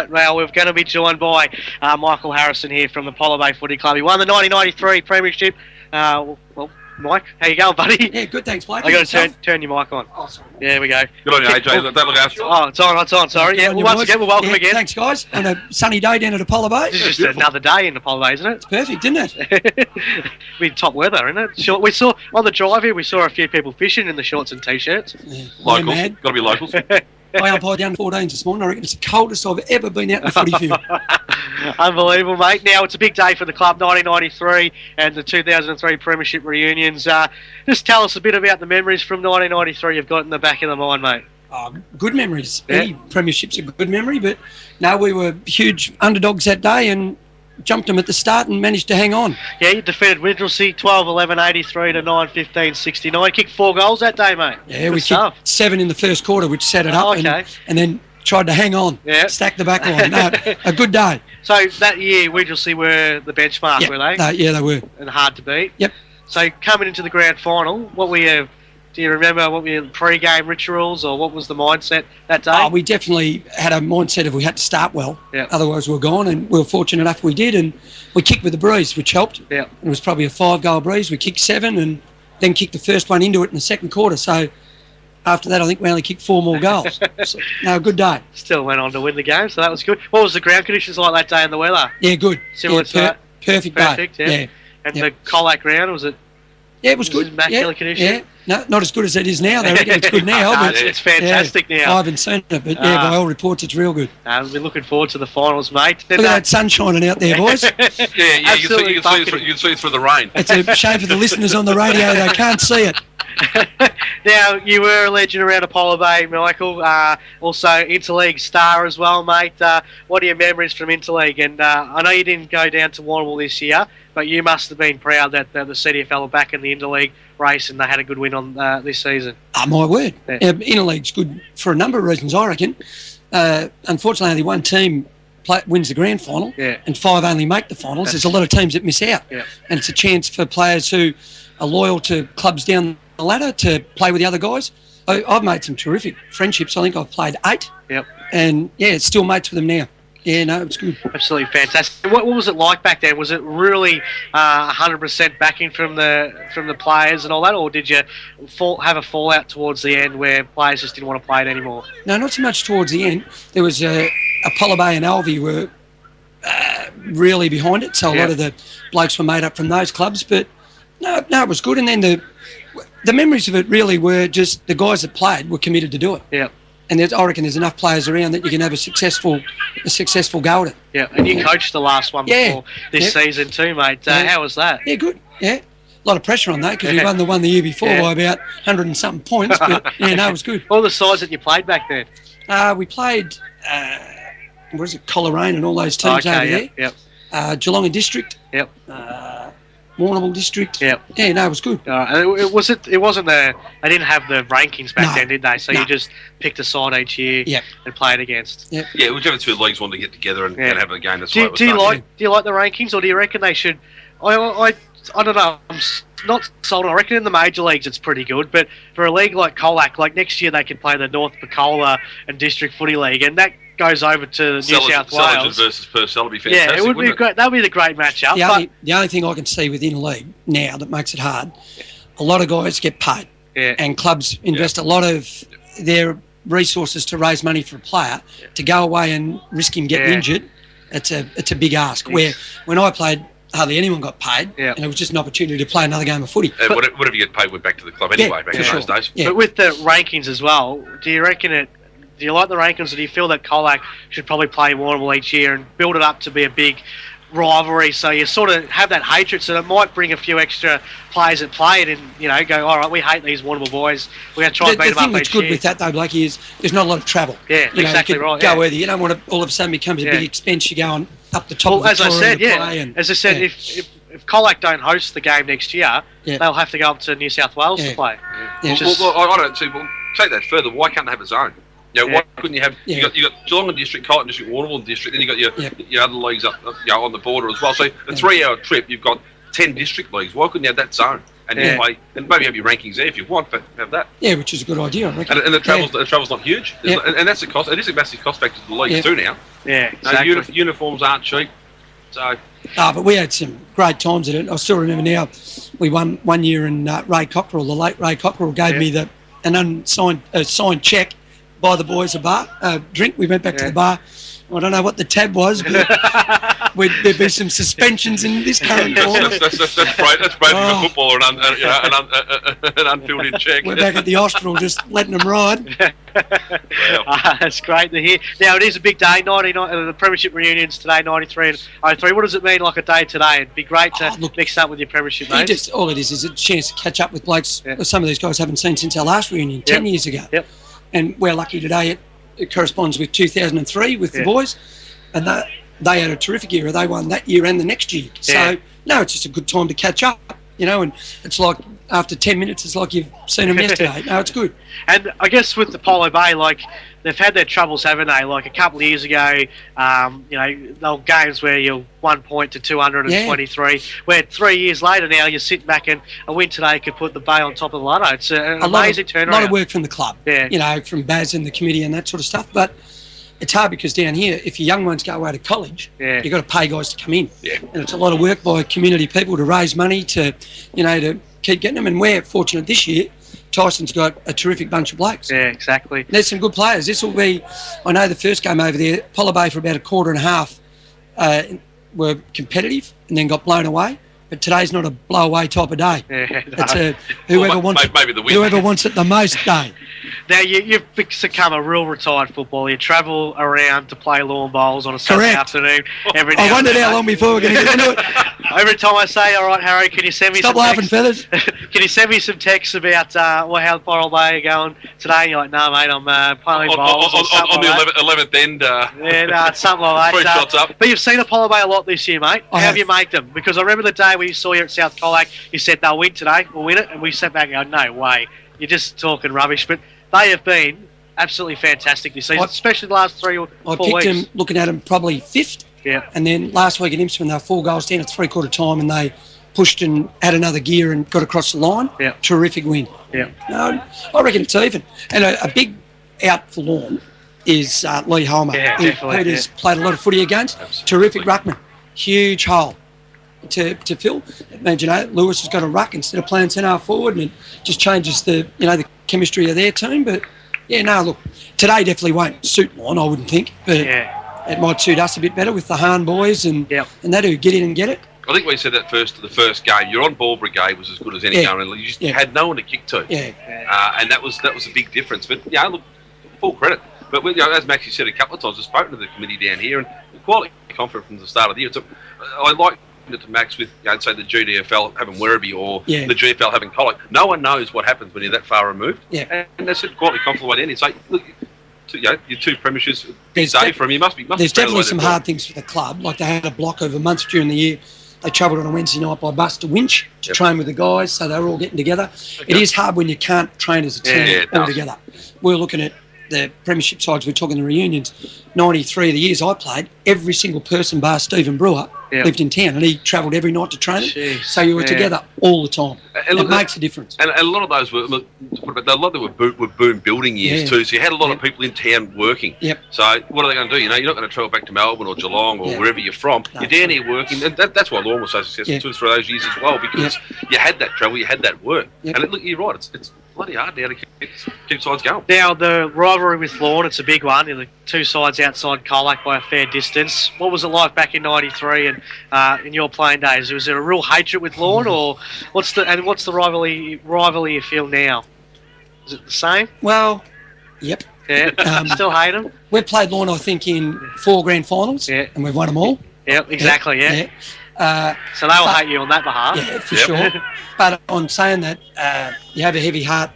right. Well, we're going to be joined by Michael Harrison here from the Apollo Bay Footy Club. He won the 1993 Premiership. Well, Mike, how you going, buddy? Yeah, good, thanks, Blake. I got to turn your mic on. Oh, sorry. There we go. Good on you, AJ. Don't look after. Oh, it's on. Sorry. Yeah, well, once again, we're welcome again. Thanks, guys. On a sunny day down at Apollo Bay. This is just another day in Apollo Bay, isn't it? It's perfect, isn't it? Be top weather, isn't it? Sure. We saw on the drive here. We saw a few people fishing in the shorts and t-shirts. Yeah, Locals. Got to be locals. I umpired down 14s this morning. I reckon it's the coldest I've ever been out in the footy field. Unbelievable, mate. Now, it's a big day for the club, 1993 and the 2003 Premiership reunions. Just tell us a bit about the memories from 1993 you've got in the back of the mind, mate. Good memories. Yeah. Any Premiership's a good memory, but no, we were huge underdogs that day and jumped them at the start and managed to hang on. Yeah, you defeated Winchelsea 12-11, 83 to 9-15, 69. Kicked 4 goals that day, mate. Yeah, we kicked 7 in the first quarter, which set it up, and then tried to hang on, stack the back line. No, a good day. So that year, Winchelsea were the benchmark, were they? Yeah, they were. And hard to beat. Yep. So coming into the grand final, what were you... Do you remember what were your pre-game rituals, or what was the mindset that day? We definitely had a mindset of we had to start well. Yep. Otherwise we were gone, and we were fortunate enough we did, and we kicked with the breeze, which helped. Yep. It was probably a 5-goal breeze. We kicked 7 and then kicked the first one into it in the second quarter. So after that, I think we only kicked 4 more goals. So, no, good day. Still went on to win the game, so that was good. What was the ground conditions like that day and the weather? Yeah, good. Similar to that? Perfect day. Yeah. And the Colac ground, was it? Yeah, it was good. Immaculate condition? Yeah. No, not as good as it is now. They reckon it's good now. But it's fantastic now. I haven't seen it, but by all reports, it's real good. We're looking forward to the finals, mate. Look at that sun shining out there, boys. You can see it through the rain. It's a shame for the listeners on the radio. They can't see it. Now, you were a legend around Apollo Bay, Michael. Also, Interleague star as well, mate. What are your memories from Interleague? And I know you didn't go down to Warrnambool this year, but you must have been proud that the CDFL are back in the Interleague race and they had a good win on this season. My word. Yeah. Interleague's good for a number of reasons, I reckon. Unfortunately, only one team wins the grand final and 5 only make the finals. There's a lot of teams that miss out. Yeah. And it's a chance for players who are loyal to clubs down the ladder to play with the other guys. I've made some terrific friendships. I think I've played 8. Yep. And, still mates with them now. Yeah, no, it's good. Absolutely fantastic. What was it like back then? Was it really 100% backing from the players and all that, or did you have a fallout towards the end where players just didn't want to play it anymore? No, not so much towards the end. There was Apollo Bay and Alvey were really behind it, so a lot of the blokes were made up from those clubs. But no, it was good. And then the memories of it really were just the guys that played were committed to do it. Yeah. And I reckon there's enough players around that you can have a successful go at it. Yeah, and you coached the last one before this season too, mate. How was that? Yeah, good. Yeah, a lot of pressure on that because we won the one the year before by about 100 and something points. But it was good. All the sides that you played back then? We played, Coleraine and all those teams over there. Yep. Geelong District. Yep. Warrnambool District. Yep. Yeah, no, it was good. It wasn't they didn't have the rankings back then, did they? So you just picked a side each year and played against. Yep. Yeah, whichever 2 leagues wanted to get together and have a game. That's do you like the rankings, or do you reckon they should? I don't know. I'm not sold. I reckon in the major leagues it's pretty good, but for a league like Colac, like next year they could play the North Pecola and District Footy League, and that goes over to New South Wales. Versus Purcell would be fantastic. Yeah, it would be great. That would be the great matchup. The only thing I can see within a league now that makes it hard, a lot of guys get paid, and clubs invest a lot of their resources to raise money for a player to go away and risk him getting injured. It's a big ask. Where when I played, hardly anyone got paid, and it was just an opportunity to play another game of footy. Whatever you get paid went back to the club anyway back in those days. Yeah. But with the rankings as well, do you like the rankings, or do you feel that Colac should probably play Warrnambool each year and build it up to be a big rivalry, so you sort of have that hatred, so it might bring a few extra players that play it and, go, all right, we hate these Warrnambool boys. We're going to try and beat them up each year. The thing that's good with that, though, Blakey, is there's not a lot of travel. Yeah, exactly right. Go whether you don't want to all of a sudden becomes a big expense. You're going up the top of the Victoria to play. As I said, if Colac don't host the game next year, they'll have to go up to New South Wales to play. Yeah. Well, I don't see. Well, take that further. Why can't they have a zone? Why couldn't you have? You got Geelong District, Colton District, Warrnambool District, then you got your other leagues up on the border as well. So a 3-hour trip, you've got 10 district leagues. Why couldn't you have that zone? and then play, and maybe have your rankings there if you want, but have that. Yeah, which is a good idea, I reckon. And the travel's not huge, and that's a cost. It is a massive cost factor to the leagues too now. Yeah, exactly. Uniforms aren't cheap, so. But we had some great times at it. I still remember now, we won one year, and Ray Cockerell, the late Ray Cockerell, gave me an signed cheque, buy the boys a drink. We went back to the bar. I don't know what the tab was, but there'd be some suspensions in this current tournament. That's brave of a footballer, an unfilled-in cheque. We're back at the Austral, just letting them ride. That's great to hear. Now, it is a big day, the Premiership reunions today, 93 and 03. What does it mean like a day today? It'd be great to mix up with your Premiership mates. All it is a chance to catch up with blokes some of these guys haven't seen since our last reunion 10 years ago. Yep. And we're lucky today it corresponds with 2003 with the boys, and they had a terrific era. They won that year and the next year. So it's just a good time to catch up, and it's like after 10 minutes it's like you've seen them yesterday. No, it's good. And I guess with the Polo Bay, like, they've had their troubles, haven't they? Like a couple of years ago, there were games where you're 1 point to 223, where 3 years later now you're sitting back and a win today could put the Bay on top of the ladder. It's an amazing turnaround. A lot of work from the club, from Baz and the committee and that sort of stuff. But it's hard because down here, if your young ones go away to college, you've got to pay guys to come in. Yeah. And it's a lot of work by community people to raise money to keep getting them. And we're fortunate this year. Tyson's got a terrific bunch of blokes. Yeah, exactly. There's some good players. This will be, I know the first game over there, Polo Bay for about a quarter and a half were competitive and then got blown away. But today's not a blow-away type of day. Yeah, no. It's a whoever wants it the most day. Now, you've become a real retired footballer. You travel around to play lawn bowls on a Saturday afternoon. I wondered how long before we're going to get into it. Every time I say, all right, Harry, can you send me Stop laughing, Feathers. Can you send me some texts about how Polo Bay are going today? And you're like, no, mate, I'm playing bowls. On the 11th end. It's something like that. 3 shots up. But you've seen a Polo Bay a lot this year, mate. How have you made them? Because I remember the day we saw you at South Colac, you said they'll win today, we'll win it, and we sat back and go, no way, you're just talking rubbish. But they have been absolutely fantastic this season, especially the last 3 or 4 weeks. I picked them, looking at them, probably 5th. Yeah. And then last week at Imsman, they were 4 goals down at 3/4 time, and they pushed and had another gear and got across the line. Yeah. Terrific win. Yeah. I reckon it's even. And a big out for Lawn is Lee Homer. Yeah, definitely. Peter's played a lot of footy against. Absolutely. Terrific ruckman. Huge hole to fill. It means, Lewis has got a ruck instead of playing centre forward, and it just changes the chemistry of their team. But look, today definitely won't suit Lawn, I wouldn't think. But it might suit us a bit better with the Hahn boys and that who get in and get it. I think we said that the first game. Your on-ball brigade was as good as any game. You just had no one to kick to. And that was a big difference. But, look, full credit. But, as Maxie said a couple of times, I've spoken to the committee down here, and we're quite confident from the start of the year. I like it to Max with, say, the GDFL having Werribee or the GFL having Colac. No one knows what happens when you're that far removed. Yeah. And that's quite confident way down. It's like, look, your 2 premierships, big day for them. You must be. There's definitely some hard things for the club. Like they had a block over months during the year. They travelled on a Wednesday night by bus to Winch to train with the guys, so they were all getting together. Okay. It is hard when you can't train as a team all together. We're looking at the Premiership sides, we're talking the reunions. 93 of the years I played, every single person bar Stephen Brewer lived in town, and he travelled every night to training. So you were together all the time. And it makes a difference. And a lot of those were boom building years too. So you had a lot of people in town working. Yep. So what are they going to do? You're not going to travel back to Melbourne or Geelong or wherever you're from. No. You're down here working, and that's why Lawn was so successful 2 or 3 of those years as well, because you had that travel, you had that work. Yep. And look, you're right. It's bloody hard now to keep sides going. Now, the rivalry with Lawn, it's a big one. The 2 sides outside Colac by a fair distance. What was it like back in 93 and in your playing days? Was there a real hatred with Lawn, or what's the rivalry you feel now? Is it the same? Well, yep. Yeah, still hate them? We've played Lawn, I think, in 4 grand finals, and we've won them all. Yep, exactly, so they will hate you on that behalf. Yeah, for sure. But on saying that, you have a heavy heart,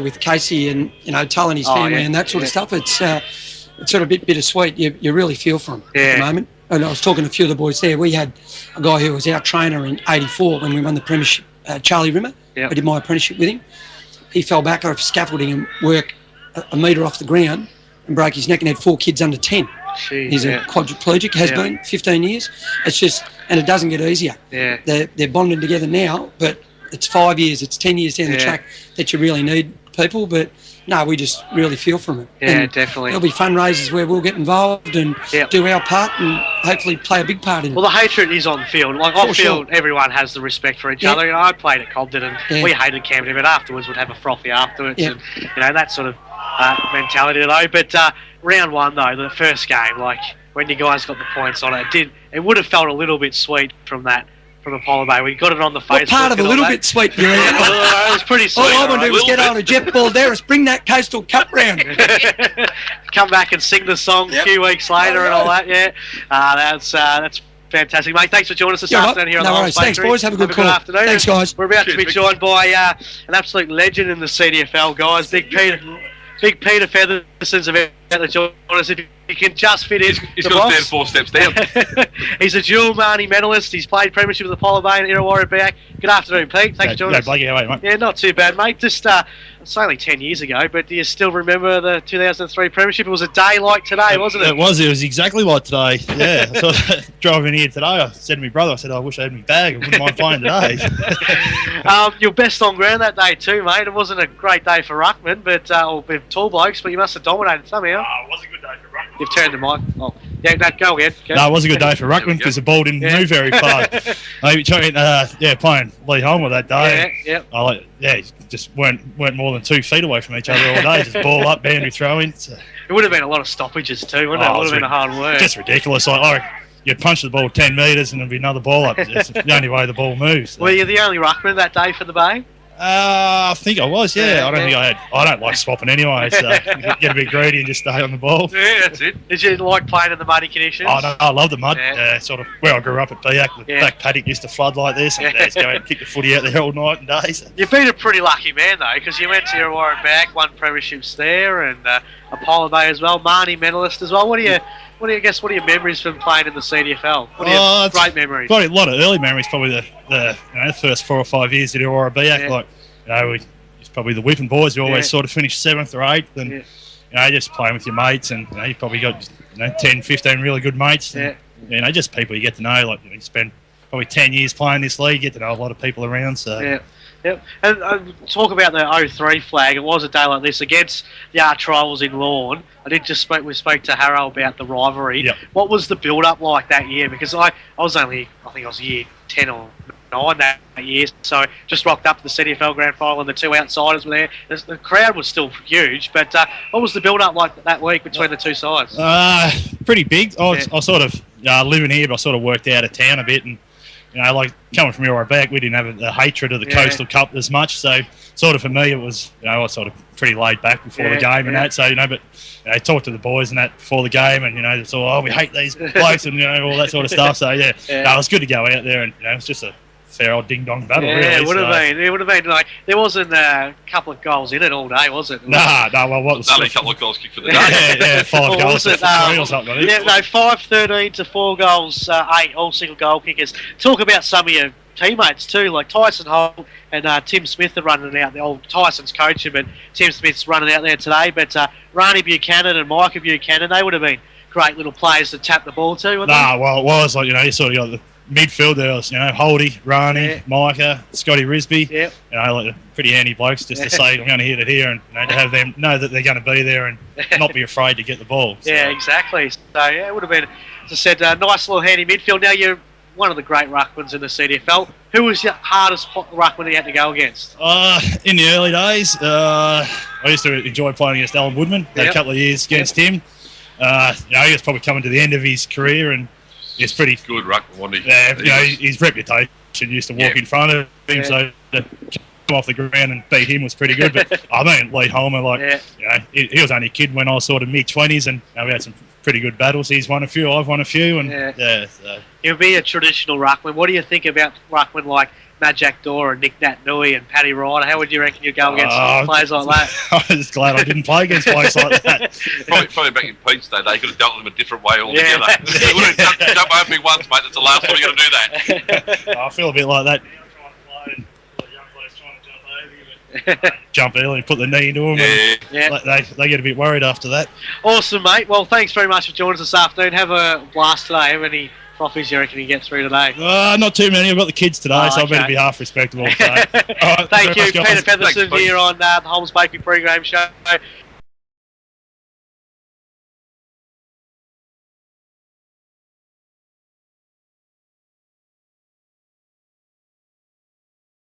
with Casey and Tull and his family and that sort of stuff. It's sort of a bit bittersweet. You really feel for him at the moment. And I was talking to a few of the boys there. We had a guy who was our trainer in '84 when we won the Premiership, Charlie Rimmer. I did my apprenticeship with him. He fell back off scaffolding and worked a metre off the ground and broke his neck and had 4 kids under 10. He's a quadriplegic, has been 15 years. It's just, and it doesn't get easier. Yeah. They're bonding together now, but it's 5 years, it's 10 years down the track that you really need people, but no, we just really feel from it. Yeah, definitely. There'll be fundraisers where we'll get involved and do our part and hopefully play a big part in it. Well, the hatred is on the field. Like, on field, everyone has the respect for each other. You know, I played at Cobden and we hated Camden, but afterwards we'd have a frothy afterwards. And, you know, that sort of mentality, though. But round one, though, the first game, like, when you guys got the points on it, it would have felt a little bit sweet from Apollo Bay. We got it on the Facebook. What part of a little bit sweet, you it was pretty sweet. All I want to do is get on a jet ball there and bring that Coastal Cup round. Come back and sing the song a few weeks later and all that, that's fantastic, mate. Thanks for joining us this afternoon here on the Whole Thanks, boys. Have a good afternoon. Thanks, guys. We're about to be joined by an absolute legend in the CDFL, guys. Big Peter Featherstone's about to join us. If you can just fit in. He's got to stand 4 steps down. He's a dual Marnie medalist. He's played Premiership with Apollo Bay and Illawarra Back. Good afternoon, Pete. Thanks for joining us. Blakey, how are you, mate? Yeah, not too bad, mate. Just it's only 10 years ago, but do you still remember the 2003 Premiership? It was a day like today, wasn't it? It was exactly like today. Yeah. So driving here today, I said to my brother, I wish I had my bag. I wouldn't mind playing today. You're best on ground that day too, mate. It wasn't a great day for ruckman, or tall blokes, but you must have dominated somehow. It was a good day for ruckman. You've turned the mic. Oh, yeah, go again. No, it was a good day for ruckman because the ball didn't move very far. Maybe playing Lee Homer that day. Just weren't more than 2 feet away from each other all day. Just ball up, boundary throwing. So. It would have been a lot of stoppages too, wouldn't it? It would have been a hard work. Just ridiculous. You'd punch the ball 10 metres and there'd be another ball up. It's the only way the ball moves. So. Were you the only ruckman that day for the Bay? I think I was, yeah. I don't like swapping anyway, so you get a bit greedy and just stay on the ball. Yeah, that's it. Did you like playing in the muddy conditions? Oh, no, I love the mud. Sort of where I grew up at Biak, the back paddock used to flood like this, and just go out and kick the footy out there all night and days. You've been a pretty lucky man, though, because you went to Illawarra Back, won premierships there, and Apollo Bay as well, Marnie medalist as well. What are your memories from playing in the CDFL? What are your great memories? Got a lot of early memories, probably the first 4 or 5 years at Illawarra Back. It's probably the whipping boys. We always sort of finished 7th or 8th, and just playing with your mates, and you probably got 10, 15 really good mates. And, just people you get to know. You spend probably 10 years playing this league, get to know a lot of people around. So. Yep. And talk about the 03 flag. It was a day like this against the Arch Rivals in Lorne. We spoke to Harold about the rivalry. Yep. What was the build-up like that year? Because I was year 10 or 9 that year, so just rocked up to the CDFL Grand Final and the 2 outsiders were there. The crowd was still huge, but what was the build-up like that week between the two sides? Pretty big. I sort of living here, but I sort of worked out of town a bit, and coming from Illawarra Back, we didn't have the hatred of the Coastal Cup as much, so sort of for me it was, I was sort of pretty laid back before the game and that, so, but talked to the boys and that before the game, and, it's all, we hate these blokes and, all that sort of stuff, so, it was good to go out there, and, it was just a fair old ding-dong battle, really. It would have been like, there wasn't a couple of goals in it all day, was it? Well, what was only a couple of goals kicked for the day. 5 goals to 3 or something. 5-13 to 4 goals, 8, all single goal kickers. Talk about some of your teammates too, like Tyson Holt and Tim Smith are running out there. Tyson's coaching, but Tim Smith's running out there today. But Rani Buchanan and Micah Buchanan, they would have been great little players to tap the ball to, wouldn't they? Well, it was you sort of got the midfield there was, Holdy, Rani, Micah, Scotty Risby, pretty handy blokes just to say I'm going to hit it here and to have them know that they're going to be there and not be afraid to get the ball. So. Yeah, exactly. So it would have been, as I said, a nice little handy midfield. Now you're one of the great ruckmans in the CDFL. Who was your hardest ruckman you had to go against? In the early days, I used to enjoy playing against Alan Woodman. Had a couple of years against him. He was probably coming to the end of his career and he's pretty good ruckman, wasn't he? His reputation used to walk in front of him, so to come off the ground and beat him was pretty good. But Lee Homer, he was only a kid when I was sort of mid-20s, and we had some pretty good battles. He's won a few, I've won a few, and so. He'll be a traditional ruckman. What do you think about ruckman like Matt Jack Dore and Nick Nat Nui and Paddy Ryder? How would you reckon you'd go against players like that? I'm just glad I didn't play against players like that. Probably back in Pete's day, they could have dealt with them a different way altogether. They would have jumped over me once, mate. That's the last time you're going to do that. I feel a bit like that. Jump early and put the knee into them. They get a bit worried after that. Awesome, mate. Well, thanks very much for joining us this afternoon. Have a blast today. Have any profits you reckon you get through today? Not too many. I've got the kids today, so I better be half respectable. So. Thank you, Peter Featherstone, here on the Holmes Bakery Pre-Game Show.